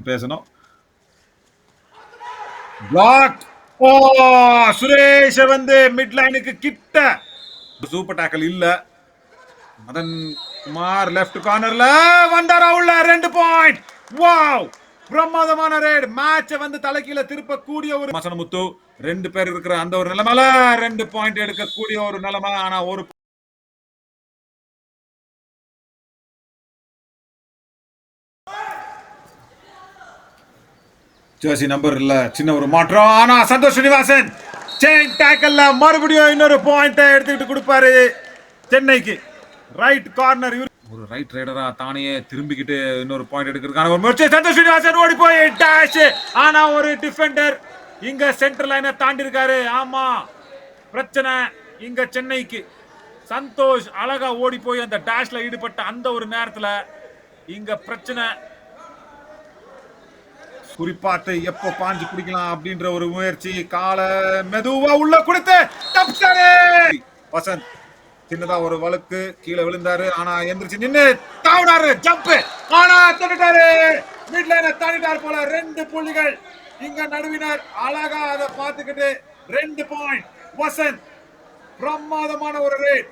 பேசணும். பிளாக். ஓ, சுரேஷ் வந்து மிட் லைனுக்கு கிட்ட. சூப்பர் டாக்கல் இல்ல. மதன் குமார் லெஃப்ட் கார்னர்ல வந்தாரா உள்ள 2 பாயிண்ட். வாவ், பிரமாதமான ரைட். மேட்சை வந்து தலைகீழ திருப்பக்கூடிய ஒரு மசனமுத்து 2 பேர் இருக்கிற அந்த ஒரு நிலைமையில 2 பாயிண்ட் எடுக்கக்கூடிய ஒரு நிலைமை. ஆனா ஒரு ஜெர்சி நம்பர் இல்ல, சின்ன ஒரு மாற்றம். ஆனா சந்தோஷ் ஸ்ரீனிவாசன் செயின் டேக்கல்ல மறுபடியும் இன்னொரு பாயிண்ட் எடுத்துக்கிட்டு கொடுப்பாரு சென்னைக்கு. ரைட் கார்னர் ஒரு ரைட் ரைடரா தானே திரும்பிக்கிட்டு இன்னொரு பாயிண்ட் எடுக்கிறதுக்கான ஒரு முயற்சி. சந்தோஷ் ஸ்ரீனிவாசன் ஓடி போய் டேஷ். ஆனா ஒரு டிஃபெண்டர் இங்க சென்டர் லைனை தாண்டி இருக்காரு. ஆமா, பிரச்சனை இங்க சென்னைக்கு. சந்தோஷ் அழகா ஓடி போய் அந்த டேஷ்ல ஈடுபட்ட அந்த ஒரு நேரத்துல இங்க பிரச்சனை. குறிப்பாத்து எப்போ பாஞ்சு குடிக்கலாம் அப்படின்ற ஒரு முயற்சி. கால மெதுவா உள்ள கொடுத்து வசந்த் சின்னதா ஒரு வழுக்கு கீழே விழுந்தாரு. ஆனா எந்திரிச்சு நின்று தாவினாரு. ஜம்ப். ஆனா தொட்டுட்டாரு. மிட் லைனை தாண்டிட்டார் போல. 2 புள்ளிகள் இங்க நடுவினர் அழகா அதை பார்த்துக்கிட்டு 2 பாயிண்ட். வசந்த் பிரமாதமான ஒரு ரேட்.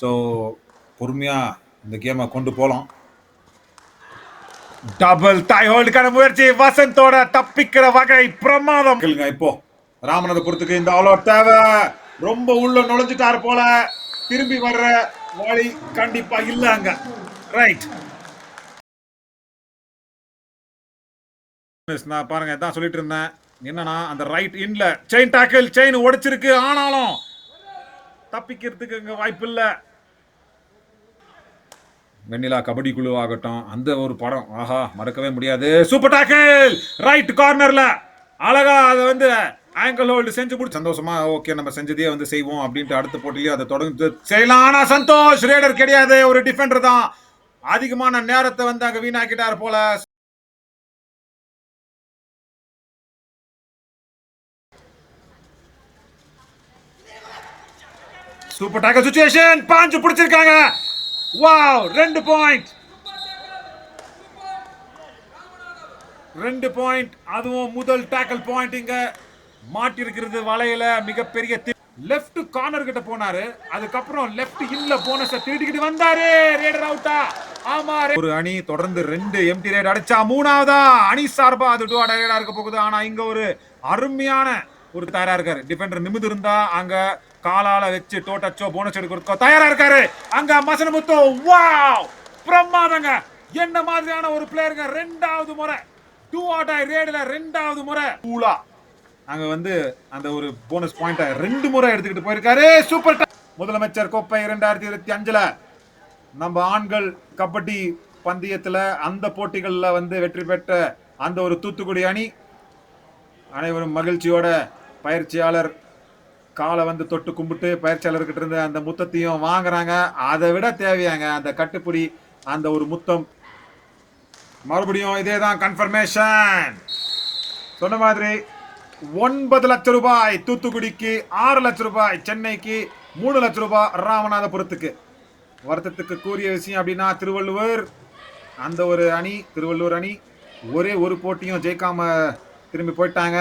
சோ பொறுமையா இந்த கேமை கொண்டு போலாம். டபுள் தாய் ஹோல்டுக்கான முயற்சி. வசந்தோட தப்பிக்கிற வகை பிரமாதம். இப்போ ராமநாதபுரத்துக்கு இந்த ஆல் அவுட் தேவை. ரொம்ப உள்ள நுழைஞ்சிட்டாரு போல. திரும்பி வர்ற வழி கண்டிப்பா இல்ல அங்க. ரைட். நான் பாருங்க தான் சொல்லிட்டு இருந்தேன். என்னன்னா அந்த ரைட் இன்ல செயின் டாக்கிள், செயின் உடைச்சிருக்கு. ஆனாலும் தப்பிக்கிறதுக்கு இங்க வாய்ப்பு இல்ல. வெண்ணிலா கபடி குழு ஆகட்டும், அந்த ஒரு படம் ஆஹா மறக்கவே முடியாது. சூப்பர் டாக்கிள் ரைட் கார்னர்ல அழகா அதை வந்து ஆங்கிள் ஹோல்டு செஞ்சு முடிச்சு சந்தோஷமா ஓகே நம்ம செஞ்சதே வந்து செய்வோம் அப்படின்ட்டு அடுத்த போட்டியிலேயே அதை தொடர்ந்து செய்யலாம். ஆனா சந்தோஷ் ரேடர் கிடையாது, ஒரு டிஃபெண்டர் தான். அதிகமான நேரத்தை வந்து அங்க வீணாக்கிட்டார் போல. Super டாக்கல் situation. பாஞ்சு பிடிச்சிருக்காங்க. Wow, 2 point. 2 பாயிண்ட். அதுவும் முதல் டாக்கல் பாயிண்ட் இங்க மாட்டி இருக்கிறது வலையில. மிகப்பெரிய லெஃப்ட் கார்னர் கிட்ட போனாரு. அதுக்கப்புறம் லெஃப்ட் இன்ல போனஸ தேடிக்கிட்டு வந்தாரு. ரேடர் அவுட்டா. ஆமா, ஒரு அணி தொடர்ந்து 2 எம்டி ரேட் அடிச்சா மூணாவதா அணி சார்பா அது டூ ரேடா இருக்க போகுது. ஆனா இங்க ஒரு அருமையான ஒரு தயாரா இருக்காரு. டிஃபெண்டர் நிமிந்து இருந்தா அங்க காலால வச்சு டோட்டச்சோ போனஸ் எடுக்கிறதுக்கோ தயாரா இருக்காரு. அங்க மசனமுத்து. வாவ், பிரமாதங்க. என்ன மாதிரியான ஒரு பிளேயருங்க. 2வது முறை 2 அவுட் ஆய் ரேட்ல 2வது முறை கூலா அங்க வந்து அந்த ஒரு போனஸ் பாயிண்ட் 2 முறை எடுத்துக்கிட்டு போயிருக்காரு. சூப்பர். முதலமைச்சர் கோப்பை 2025ல நம்ம ஆண்கள் கபடி பந்தயத்துல அந்த போட்டிகள்ல வந்து வெற்றி பெற்ற அந்த ஒரு தூத்துக்குடி அணி அனைவரும் மகிழ்ச்சியோட பயிற்சியாளர் காலை வந்து தொட்டு கும்பிட்டு பயிற்சியாளர்கிட்ட இருந்து அந்த முத்தத்தையும் வாங்குறாங்க. அதை விட தேவையாங்க அந்த கட்டுப்பிடி, அந்த ஒரு முத்தம். மறுபடியும் இதே தான் கன்ஃபர்மேஷன். சொன்ன மாதிரி 9 லட்சம் ரூபாய் தூத்துக்குடிக்கு, 6 லட்சம் ரூபாய் சென்னைக்கு, 3 லட்சம் ரூபாய் ராமநாதபுரத்துக்கு. வருத்தத்துக்கு கூறிய விஷயம் அப்படின்னா திருவள்ளுவர் அந்த ஒரு அணி, திருவள்ளுவர் அணி ஒரே ஒரு போட்டியும் ஜெயிக்காம திரும்பி போயிட்டாங்க.